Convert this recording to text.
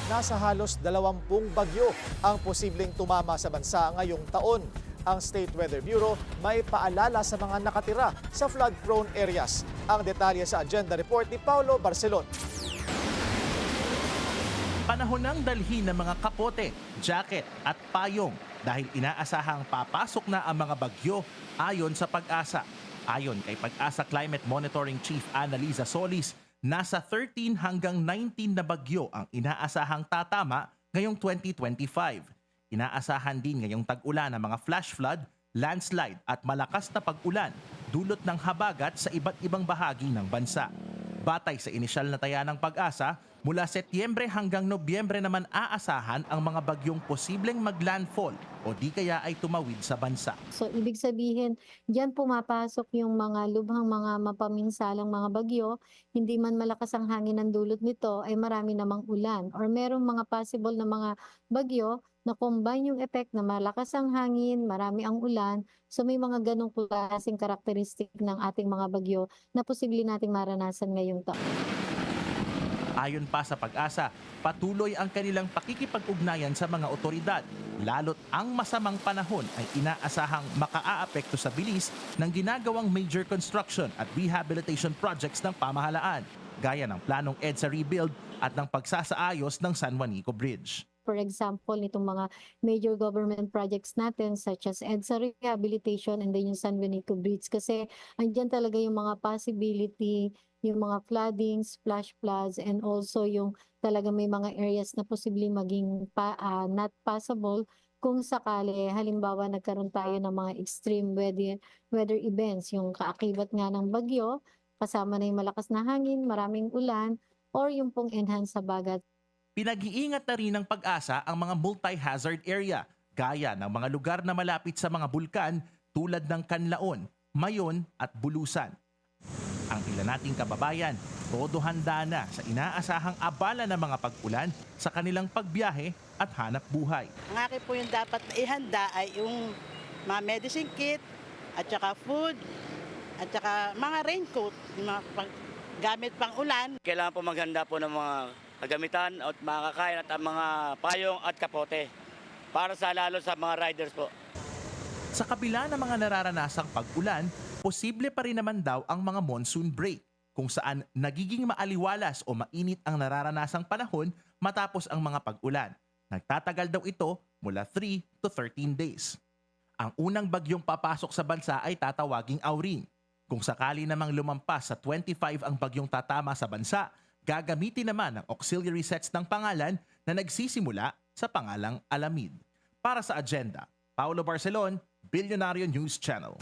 nasa halos 20 bagyo ang posibleng tumama sa bansa ngayong taon. Ang State Weather Bureau may paalala sa mga nakatira sa flood-prone areas. Ang detalye sa agenda report ni Paulo Barcelon. Panahon ng dalhin ng mga kapote, jacket at payong dahil inaasahang papasok na ang mga bagyo ayon sa Pag-asa. Ayon kay Pag-asa Climate Monitoring Chief Annalisa Solis, nasa 13 hanggang 19 na bagyo ang inaasahang tatama ngayong 2025. Inaasahan din ngayong tag-ulan ng mga flash flood, landslide at malakas na pag-ulan dulot ng habagat sa iba't ibang bahagi ng bansa. Batay sa inisyal na taya ng Pag-asa, mula Setyembre hanggang Nobyembre naman aasahan ang mga bagyong posibleng maglandfall o di kaya ay tumawid sa bansa. So ibig sabihin, diyan pumapasok yung mga lubhang mga mapaminsalang mga bagyo, hindi man malakas ang hangin ang dulot nito ay marami namang ulan or merong mga possible na mga bagyo na combine yung effect na malakas ang hangin, marami ang ulan. So may mga ganong klaseng karakteristik ng ating mga bagyo na posible nating maranasan ngayong taon. Ayon pa sa Pag-asa, patuloy ang kanilang pakikipag-ugnayan sa mga otoridad, lalo't ang masamang panahon ay inaasahang makaaapekto sa bilis ng ginagawang major construction at rehabilitation projects ng pamahalaan, gaya ng planong EDSA rebuild at ng pagsasaayos ng San Juanico Bridge. For example, nitong mga major government projects natin such as EDSA rehabilitation and then yung San Benito Bridge kasi andyan talaga yung mga possibility, yung mga floodings, flash floods and also yung talaga may mga areas na posibleng maging not passable kung sakali halimbawa nagkaroon tayo ng mga extreme weather events, yung kaakibat nga ng bagyo, kasama na yung malakas na hangin, maraming ulan or yung pong enhanced habagat. Pinag-iingat na rin ng Pag-asa ang mga multi-hazard area, gaya ng mga lugar na malapit sa mga bulkan tulad ng Canlaon, Mayon at Bulusan. Ang ilan nating kababayan, todo handa na sa inaasahang abala ng mga pag-ulan sa kanilang pagbiyahe at hanap buhay. Ang akin po yung dapat na ihanda ay yung mga medicine kit, at saka food, at saka mga raincoat, yung mga gamit pang ulan. Kailangan po maghanda po ng mga kagamitan at mga kakain at ang mga payong at kapote para lalo sa mga riders po. Sa kabila ng mga nararanasang pag-ulan, posible pa rin naman daw ang mga monsoon break, kung saan nagiging maaliwalas o mainit ang nararanasang panahon matapos ang mga pag-ulan. Nagtatagal daw ito mula 3 to 13 days. Ang unang bagyong papasok sa bansa ay tatawaging Auring. Kung sakali namang lumampas sa 25 ang bagyong tatama sa bansa, gagamitin naman ang auxiliary sets ng pangalan na nagsisimula sa pangalang Alamid. Para sa agenda, Paulo Barcelon, Billionario News Channel.